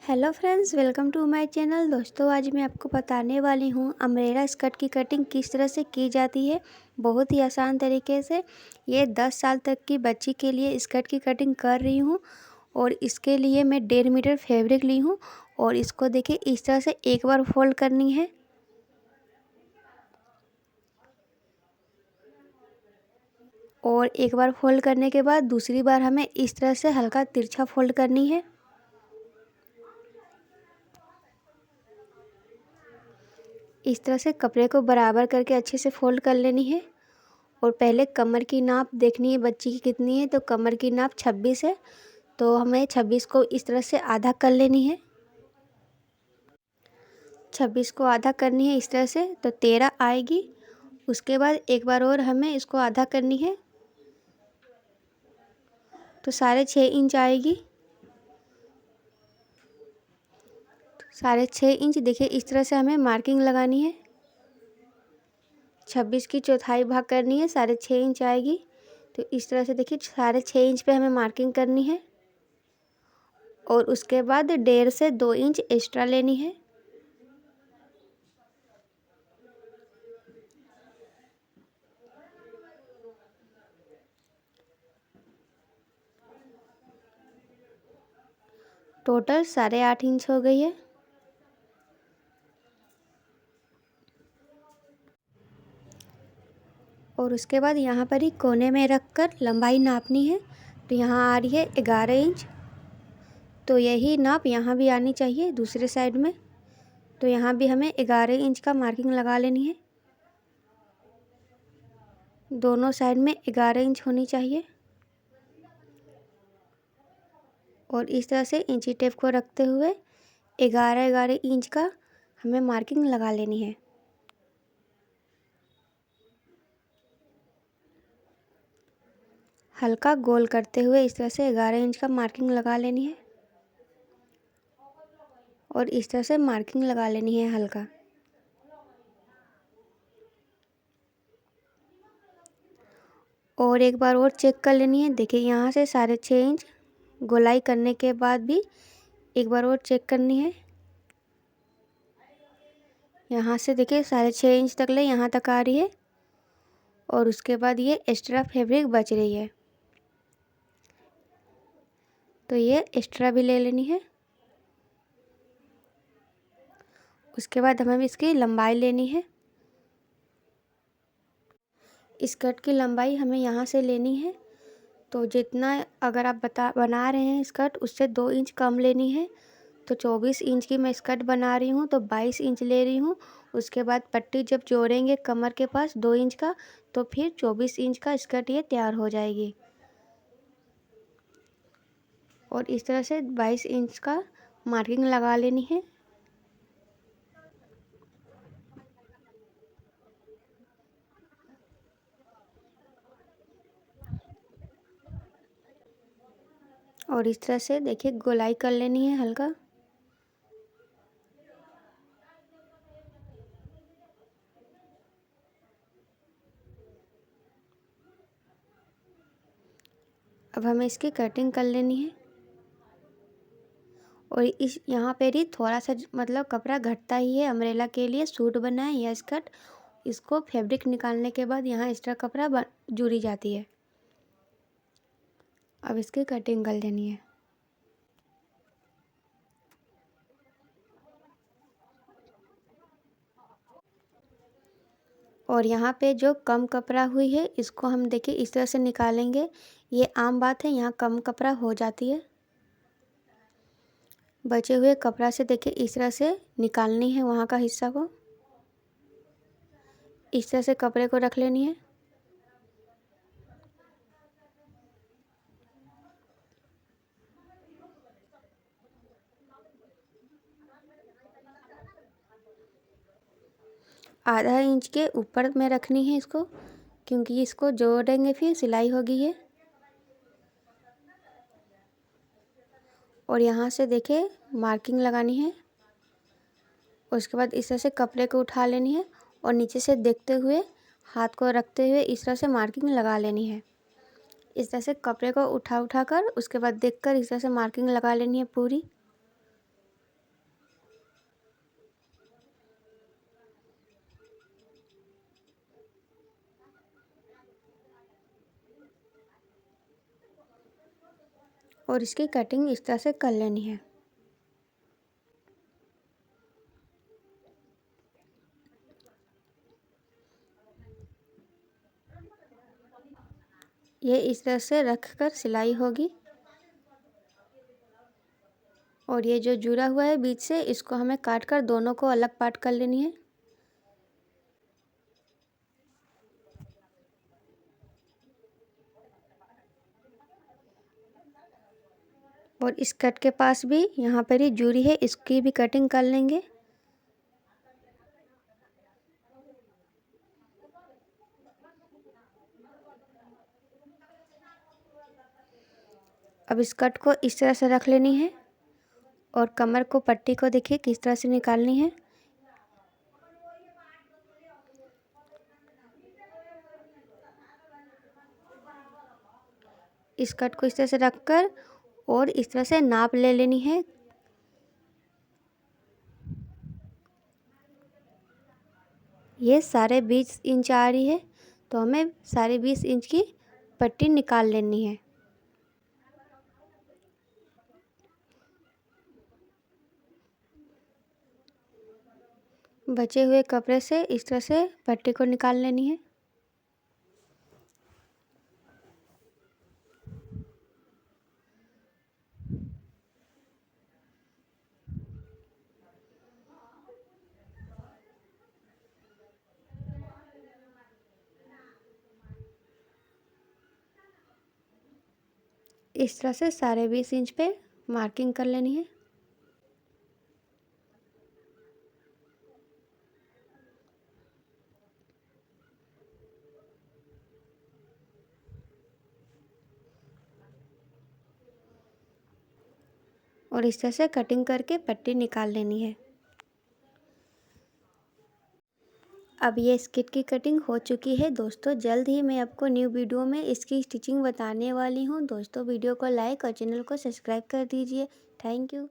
Hello friends, welcome to my channel. दोस्तों, आज मैं आपको बताने वाली हूँ अम्ब्रेला स्कर्ट की कटिंग किस तरह से की जाती है। बहुत ही आसान तरीके से। ये 10 साल तक की बच्ची के लिए स्कर्ट की कटिंग कर रही हूँ और इसके लिए मैं 1.5 मीटर फैब्रिक ली हूँ और इसको देखिए इस तरह से एक बार फोल्ड करनी है और एक बार फोल्ड करने के बाद दूसरी बार हमें इस तरह से हल्का तिरछा फोल्ड करनी है। इस तरह से कपड़े को बराबर करके अच्छे से फोल्ड कर लेनी है और पहले कमर की नाप देखनी है बच्ची की कितनी है। तो कमर की नाप 26 है, तो हमें 26 को इस तरह से आधा कर लेनी है। 26 को आधा करनी है इस तरह से, तो 13 आएगी। उसके बाद एक बार और हमें इसको आधा करनी है, तो 6.5 इंच आएगी। 6.5 इंच देखिए इस तरह से हमें मार्किंग लगानी है। 26 की चौथाई भाग करनी है, 6.5 इंच आएगी। तो इस तरह से देखिए 6.5 इंच पे हमें मार्किंग करनी है और उसके बाद 1.5 से 2 इंच एक्स्ट्रा लेनी है। टोटल 8.5 इंच हो गई है। और उसके बाद यहाँ पर ही कोने में रख कर लंबाई नापनी है। तो यहाँ आ रही है 11 इंच, तो यही नाप यहाँ भी आनी चाहिए दूसरे साइड में। तो यहाँ भी हमें 11 इंच का मार्किंग लगा लेनी है। दोनों साइड में 11 इंच होनी चाहिए और इस तरह से इंची टेप को रखते हुए 11 इंच का हमें मार्किंग लगा लेनी है। हल्का गोल करते हुए इस तरह से 11 इंच का मार्किंग लगा लेनी है और इस तरह से मार्किंग लगा लेनी है हल्का। और एक बार और चेक कर लेनी है। देखिए यहाँ से 6.5 इंच गोलाई करने के बाद भी एक बार और चेक करनी है। यहाँ से देखिए 6.5 इंच तक ले यहाँ तक आ रही है और उसके बाद ये एक्स्ट्रा फैब्रिक बच रही है, तो ये एक्स्ट्रा भी ले लेनी है। उसके बाद हमें इसकी लंबाई लेनी है। स्कर्ट की लंबाई हमें यहाँ से लेनी है, तो जितना अगर आप बना रहे हैं स्कर्ट उससे 2 इंच कम लेनी है। तो 24 इंच की मैं स्कर्ट बना रही हूँ, तो 22 इंच ले रही हूँ। उसके बाद पट्टी जब जोड़ेंगे कमर के पास 2 इंच का, तो फिर 24 इंच का स्कर्ट ये तैयार हो जाएगी। और इस तरह से 22 इंच का मार्किंग लगा लेनी है। और इस तरह से देखिए गोलाई कर लेनी है हल्का। अब हमें इसकी कटिंग कर लेनी है और इस यहाँ पे ही थोड़ा सा मतलब कपड़ा घटता ही है। अम्ब्रेला के लिए सूट बना है या स्कर्ट, इसको फैब्रिक निकालने के बाद यहाँ एक्स्ट्रा कपड़ा जुड़ी जाती है। अब इसकी कटिंग कर लेनी है। और यहाँ पे जो कम कपड़ा हुई है इसको हम देखिए इस तरह से निकालेंगे। ये आम बात है, यहाँ कम कपड़ा हो जाती है। बचे हुए कपड़ा से देखिए इस तरह से निकालनी है वहाँ का हिस्सा को। इस तरह से कपड़े को रख लेनी है। आधा इंच के ऊपर में रखनी है इसको, क्योंकि इसको जोड़ेंगे फिर सिलाई होगी ये। और यहाँ से देखिए मार्किंग लगानी है। उसके बाद इस तरह से कपड़े को उठा लेनी है और नीचे से देखते हुए हाथ को रखते हुए इस तरह से मार्किंग लगा लेनी है। इस तरह से कपड़े को उठा कर उसके बाद देखकर इस तरह से मार्किंग लगा लेनी है पूरी। और इसकी कटिंग इस तरह से कर लेनी है। ये इस तरह से रख कर सिलाई होगी। और ये जो जुड़ा हुआ है बीच से, इसको हमें काट कर दोनों को अलग पार्ट कर लेनी है। और इस कट के पास भी यहाँ पर ही जुड़ी है, इसकी भी कटिंग कर लेंगे। अब इस कट को इस तरह से रख लेनी है और कमर को, पट्टी को देखिए किस तरह से निकालनी है। इस कट को इस तरह से रखकर और इस तरह से नाप ले लेनी है। ये 20.5 इंच आ रही है, तो हमें 20.5 इंच की पट्टी निकाल लेनी है। बचे हुए कपड़े से इस तरह से पट्टी को निकाल लेनी है। इस तरह से 20.5 इंच पे मार्किंग कर लेनी है। और इस तरह से कटिंग करके पट्टी निकाल लेनी है। अब ये स्किर्ट की कटिंग हो चुकी है दोस्तों। जल्द ही मैं आपको न्यू वीडियो में इसकी स्टिचिंग बताने वाली हूँ दोस्तों। वीडियो को लाइक और चैनल को सब्सक्राइब कर दीजिए। Thank you.